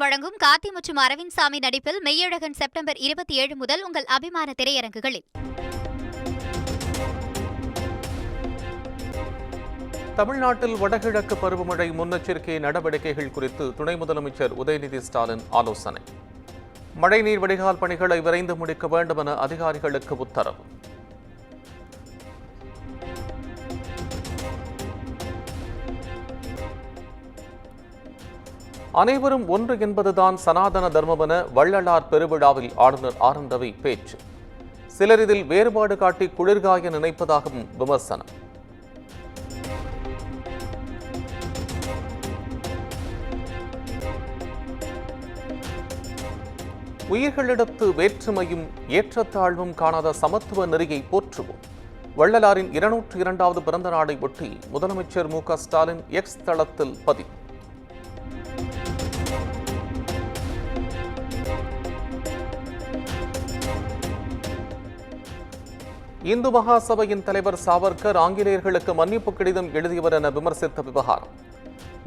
வழங்கும் கார்த்தி மற்றும் அரவிந்த் சாமி நடிப்பில் மெய்யழகன் செப்டம்பர் 27 முதல் உங்கள் அபிமான திரையரங்குகளில். தமிழ்நாட்டில் வடகிழக்கு பருவமழை முன்னெச்சரிக்கை நடவடிக்கைகள் குறித்து துணை முதலமைச்சர் உதயநிதி ஸ்டாலின் ஆலோசனை. மழைநீர் வடிகால் பணிகளை விரைந்து முடிக்க வேண்டும் என அதிகாரிகளுக்கு உத்தரவு. அனைவரும் ஒன்று என்பதுதான் சனாதன தர்மம் என வள்ளலார் பெருவிழாவில் ஆளுநர் ஆர் என் ரவி பேச்சு. சிலர் இதில் வேறுபாடு காட்டி குளிர்காய நினைப்பதாகவும் விமர்சனம். உயிர்களிடத்து வேற்றுமையும் ஏற்றத்தாழ்வும் காணாத சமத்துவ நெறியை போற்றுவோம். வள்ளலாரின் 202வது பிறந்த நாளை ஒட்டி முதலமைச்சர் மு.க. ஸ்டாலின் எக்ஸ் தளத்தில் பதிவு. இந்து மகாசபையின் தலைவர் சாவர்கர் ஆங்கிலேயர்களுக்கு மன்னிப்பு கடிதம் எழுதியவர் என விமர்சித்த விவகாரம்.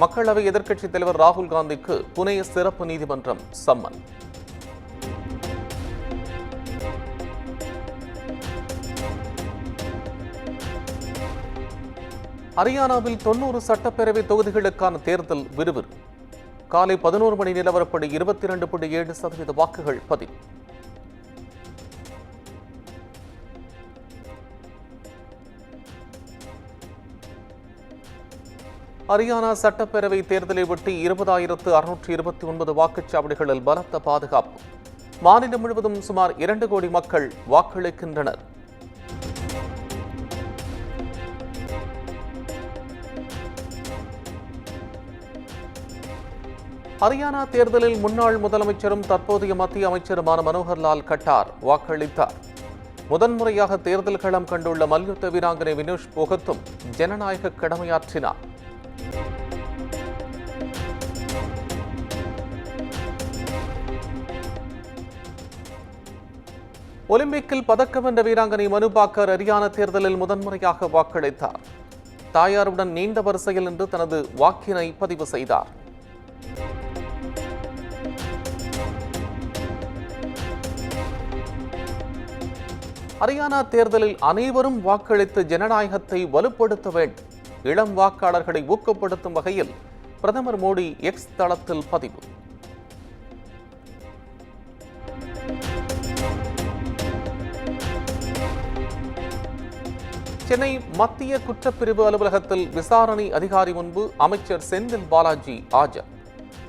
மக்களவை எதிர்க்கட்சித் தலைவர் ராகுல் காந்திக்கு புனே சிறப்பு நீதிமன்றம் சம்மன். ஹரியானாவில் 90 சட்டப்பேரவை தொகுதிகளுக்கான தேர்தல் விறுவிறு. காலை 11 மணி நிலவரப்படி 22.7% வாக்குகள் பதிவு. ஹரியானா சட்டப்பேரவை தேர்தலை ஒட்டி 20,629 வாக்குச்சாவடிகளில் பலத்த பாதுகாப்பு. மாநிலம் முழுவதும் சுமார் 2 கோடி மக்கள் வாக்களிக்கின்றனர். ஹரியானா தேர்தலில் முன்னாள் முதலமைச்சரும் தற்போதைய மத்திய அமைச்சருமான மனோகர்லால் கட்டார் வாக்களித்தார். முதன்முறையாக தேர்தல் களம் கண்டுள்ள மல்யுத்த வீராங்கனை வினுஷ் போகத்தும் ஜனநாயக கடமையாற்றினார். ஒலிம்பிக்கில் பதக்கம் வென்ற வீராங்கனை மனு பாக்கர் ஹரியானா தேர்தலில் முதன்முறையாக வாக்களித்தார். தாயாருடன் நீண்ட வரிசையில் நின்று தனது வாக்கினை பதிவு செய்தார். ஹரியானா தேர்தலில் அனைவரும் வாக்களித்து ஜனநாயகத்தை வலுப்படுத்த வேண்டும். இளம் வாக்காளர்களை ஊக்கப்படுத்தும் வகையில் பிரதமர் மோடி எக்ஸ் தளத்தில் பதிவு. சென்னை மத்திய குற்றப்பிரிவு அலுவலகத்தில் விசாரணை அதிகாரி முன்பு அமைச்சர் செந்தில் பாலாஜி ஆஜர்.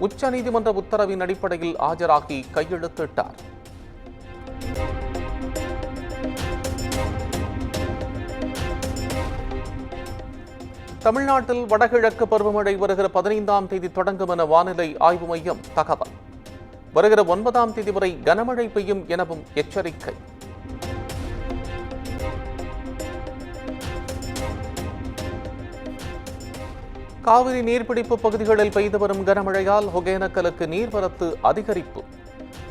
உச்சநீதிமன்ற உத்தரவின் அடிப்படையில் ஆஜராகி கையெழுத்திட்டார். தமிழ்நாட்டில் வடகிழக்கு பருவமழை வருகிற 15ஆம் தேதி தொடங்கும் என வானிலை ஆய்வு மையம் தகவல். வருகிற 9ஆம் தேதி வரை கனமழை பெய்யும் எனவும் எச்சரிக்கை. காவிரி நீர்பிடிப்பு பகுதிகளில் பெய்து வரும் கனமழையால் ஒகேனக்கலுக்கு நீர்வரத்து அதிகரிப்பு.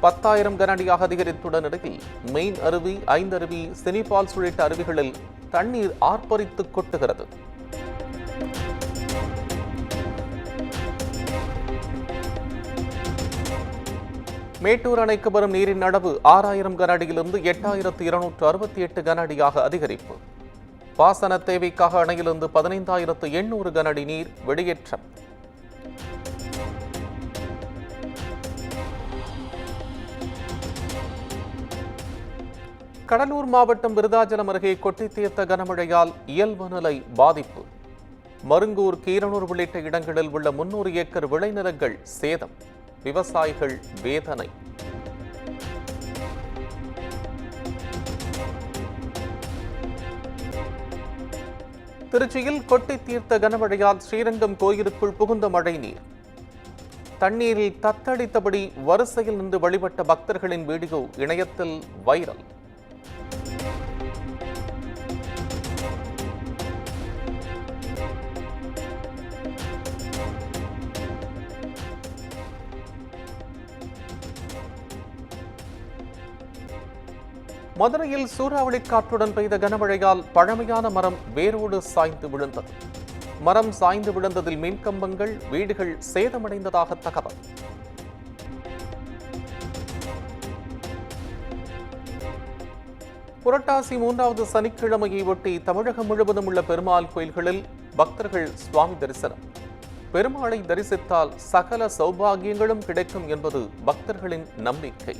10,000 கனஅடியாக அதிகரித்துள்ள நிலையில் மெயின் அருவி, ஐந்தருவி, சினிபால்ஸ் உள்ளிட்ட அருவிகளில் தண்ணீர் ஆர்ப்பரித்து கொட்டுகிறது. மேட்டூர் அணைக்கு வரும் நீரின் அளவு 6,000 கனஅடியிலிருந்து 8,268 கனஅடியாக அதிகரிப்பு. பாசன தேவைக்காக அணையிலிருந்து 15,800 கனஅடி நீர் வெளியேற்றம். கடலூர் மாவட்டம் விருதாச்சலம் அருகே கொட்டி தீர்த்த கனமழையால் இயல்பு நிலை பாதிப்பு. மருங்கூர், கீரனூர் உள்ளிட்ட இடங்களில் உள்ள 300 ஏக்கர் விளைநிலங்கள் சேதம். விவசாயிகள் வேதனை. திருச்சியில் கொட்டி தீர்த்த கனமழையால் ஸ்ரீரங்கம் கோயிலுக்குள் புகுந்த மழை நீர். தண்ணீரில் தத்தளித்தபடி வரிசையில் நின்று வழிபட்ட பக்தர்களின் வீடியோ இணையத்தில் வைரல். மதுரையில் சூறாவளி காற்றுடன் பெய்த கனமழையால் பழமையான மரம் வேரோடு சாய்ந்து விழுந்தது. மரம் சாய்ந்து விழுந்ததில் மின்கம்பங்கள், வீடுகள் சேதமடைந்ததாக தகவல். புரட்டாசி 3வது சனிக்கிழமையை ஒட்டி தமிழகம் முழுவதும் உள்ள பெருமாள் கோயில்களில் பக்தர்கள் சுவாமி தரிசனம். பெருமாளை தரிசித்தால் சகல சௌபாகியங்களும் கிடைக்கும் என்பது பக்தர்களின் நம்பிக்கை.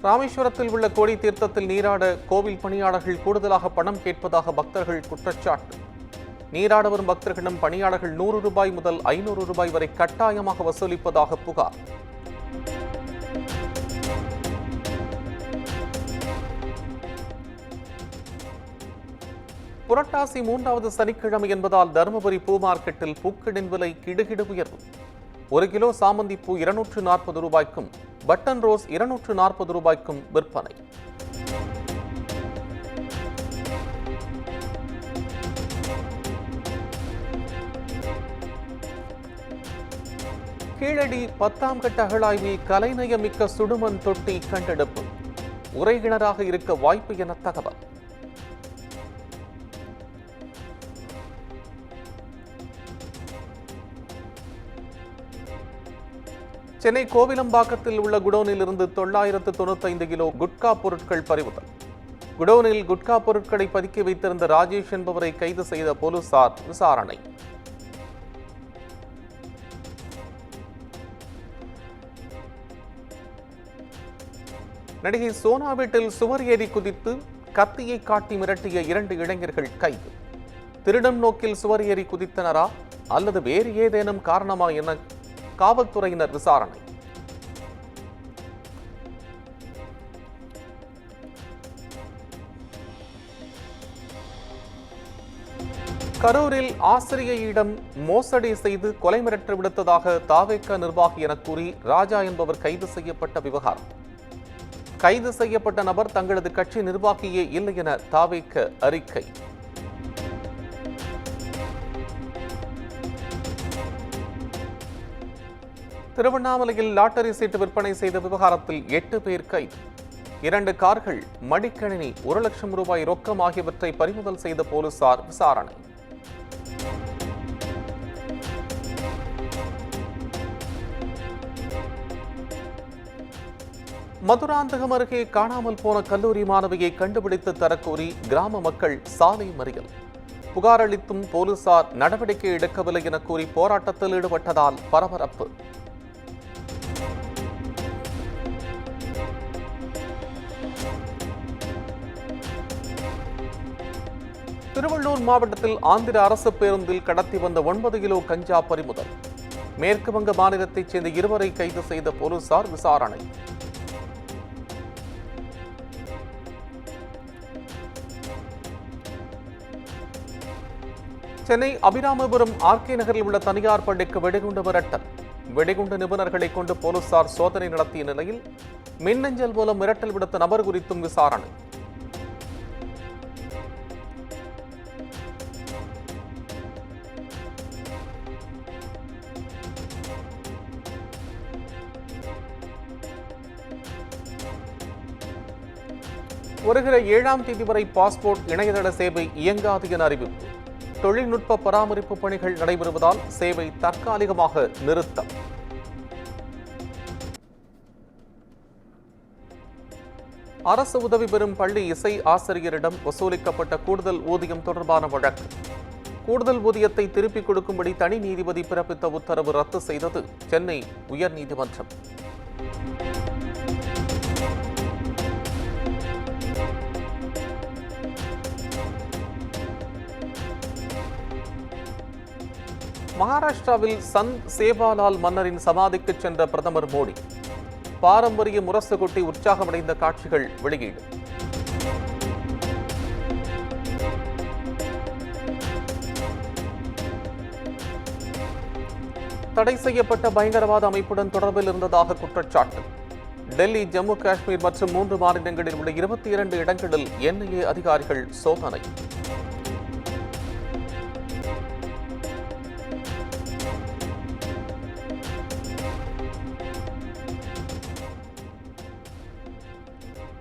ராமேஸ்வரத்தில் உள்ள கோடி தீர்த்தத்தில் நீராட கோவில் பணியாளர்கள் கூடுதலாக பணம் கேட்பதாக பக்தர்கள் குற்றச்சாட்டு. நீராட வரும் பக்தர்களிடம் பணியாளர்கள் 100 ரூபாய் முதல் 500 ரூபாய் வரை கட்டாயமாக வசூலிப்பதாக புகார். புரட்டாசி 3வது சனிக்கிழமை என்பதால் தருமபுரி பூ மார்க்கெட்டில் பூக்களின் விலை கிடுகிடு உயர்வு. 1 கிலோ சாமந்தி பூ 240 ரூபாய்க்கும் பட்டன் ரோஸ் 240 ரூபாய்க்கும் விற்பனை. கீழடி 10ஆம் கட்ட அகழாய்வில் கலைநயமிக்க சுடுமண் தொட்டி கண்டெடுப்பு. உறைகிணறாக இருக்க வாய்ப்பு என தகவல். சென்னை கோவிலம்பாக்கத்தில் உள்ள குடோனில் இருந்து 995 கிலோ குட்கா பொருட்கள் பறிமுதல். குடோனில் குட்கா பொருட்களை பதுக்கி வைத்திருந்த ராஜேஷ் என்பவரை கைது செய்த போலீசார் விசாரணை. நடிகை சோனா வீட்டில் சுவர் ஏறி குதித்து கத்தியை காட்டி மிரட்டிய 2 இளைஞர்கள் கைது. திருடும் நோக்கில் சுவர் ஏறி குதித்தனரா அல்லது வேறு ஏதேனும் காரணமா என காவல்துறையினர் விசாரணை. கரூரில் ஆசிரியையிடம் மோசடி செய்து கொலை மிரட்டல் விடுத்ததாக தாவேக நிர்வாகி என கூறி ராஜா என்பவர் கைது செய்யப்பட்ட விவகாரம். கைது செய்யப்பட்ட நபர் தங்களது கட்சி நிர்வாகியே இல்லை என தாவேக அறிக்கை. திருவண்ணாமலையில் லாட்டரி சீட்டு விற்பனை செய்த விவகாரத்தில் 8 பேர் கைது. 2 கார்கள், மடிக்கணினி, 1 லட்சம் ரூபாய் ரொக்கம் ஆகியவற்றை பறிமுதல் செய்த போலீசார் விசாரணை. மதுராந்தகம் அருகே காணாமல் போன கல்லூரி மாணவியை கண்டுபிடித்து தரக்கோரி கிராம மக்கள் சாலை மறியல். புகார் அளித்தும் போலீசார் நடவடிக்கை எடுக்கவில்லை என கூறி போராட்டத்தில் ஈடுபட்டதால் பரபரப்பு. திருவள்ளூர் மாவட்டத்தில் ஆந்திர அரசு பேருந்தில் கடத்தி வந்த 9 கிலோ கஞ்சா பறிமுதல். மேற்கு வங்க மாநிலத்தைச் சேர்ந்த 2 கைது செய்த போலீசார் விசாரணை. சென்னை அபிராமபுரம் ஆர்கே நகரில் உள்ள தனியார் பள்ளிக்கு வெடிகுண்டு மிரட்டல். வெடிகுண்டு நிபுணர்களை கொண்டு போலீசார் சோதனை நடத்திய நிலையில் மின்னஞ்சல் மூலம் மிரட்டல் விடுத்த நபர் குறித்தும் விசாரணை. வருகிற 7ஆம் தேதி வரை பாஸ்போர்ட் இணையதள சேவை இயங்காது என அறிவிப்பு. தொழில்நுட்ப பராமரிப்பு பணிகள் நடைபெறுவதால் சேவை தற்காலிகமாக நிறுத்தம். அரசு உதவி பெறும் பள்ளி இசை ஆசிரியரிடம் வசூலிக்கப்பட்ட கூடுதல் ஊதியம் தொடர்பான வழக்கு. கூடுதல் ஊதியத்தை திருப்பிக் கொடுக்கும்படி தனி நீதிபதி பிறப்பித்த உத்தரவு ரத்து செய்தது சென்னை உயர்நீதிமன்றம். மகாராஷ்டிராவில் சந்த் சேவாலால் மன்னரின் சமாதிக்கு சென்ற பிரதமர் மோடி பாரம்பரிய முரசு கொட்டி உற்சாகமடைந்த காட்சிகள் வெளியீடு. தடை செய்யப்பட்ட பயங்கரவாத அமைப்புடன் தொடர்பில் இருந்ததாக குற்றச்சாட்டு. டெல்லி, ஜம்மு காஷ்மீர் மற்றும் 3 மாநிலங்களில் உள்ள 22 இடங்களில் என்ஐஏ அதிகாரிகள் சோதனை.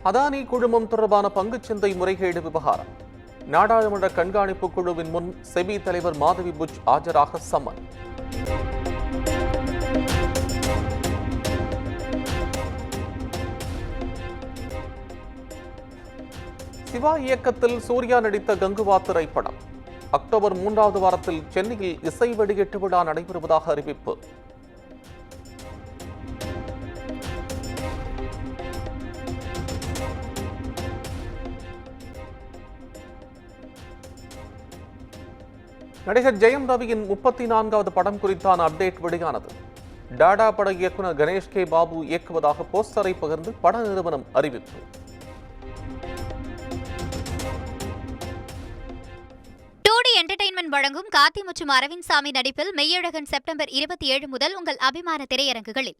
அதானி குழுமம் தொடர்பான பங்குச்சந்தை முறைகேடு விவகாரம். நாடாளுமன்ற கண்காணிப்பு குழுவின் முன் செபி தலைவர் மாதவி புஜ் ஆஜராக சம்மன். சிவா இயக்கத்தில் சூர்யா நடித்த கங்குவா திரைப்படம் அக்டோபர் 3வது வாரத்தில் சென்னையில் இசை வெளியீட்டு விழா நடைபெறுவதாக அறிவிப்பு. நடிகர் ஜெயம் ரவியின் 34வது படம் குறித்தான அப்டேட் வெளியானது. டாடா பட இயக்குனர் கணேஷ் கே பாபு இயக்குவதாக போஸ்டரை பகிர்ந்து பட நிறுவனம் அறிவிப்பு. என்டர்டெயின்மெண்ட் வழங்கும் கார்த்தி மற்றும் அரவிந்த் சாமி நடிப்பில் மெய்யழகன் செப்டம்பர் 27 முதல் உங்கள் அபிமான திரையரங்குகளில்.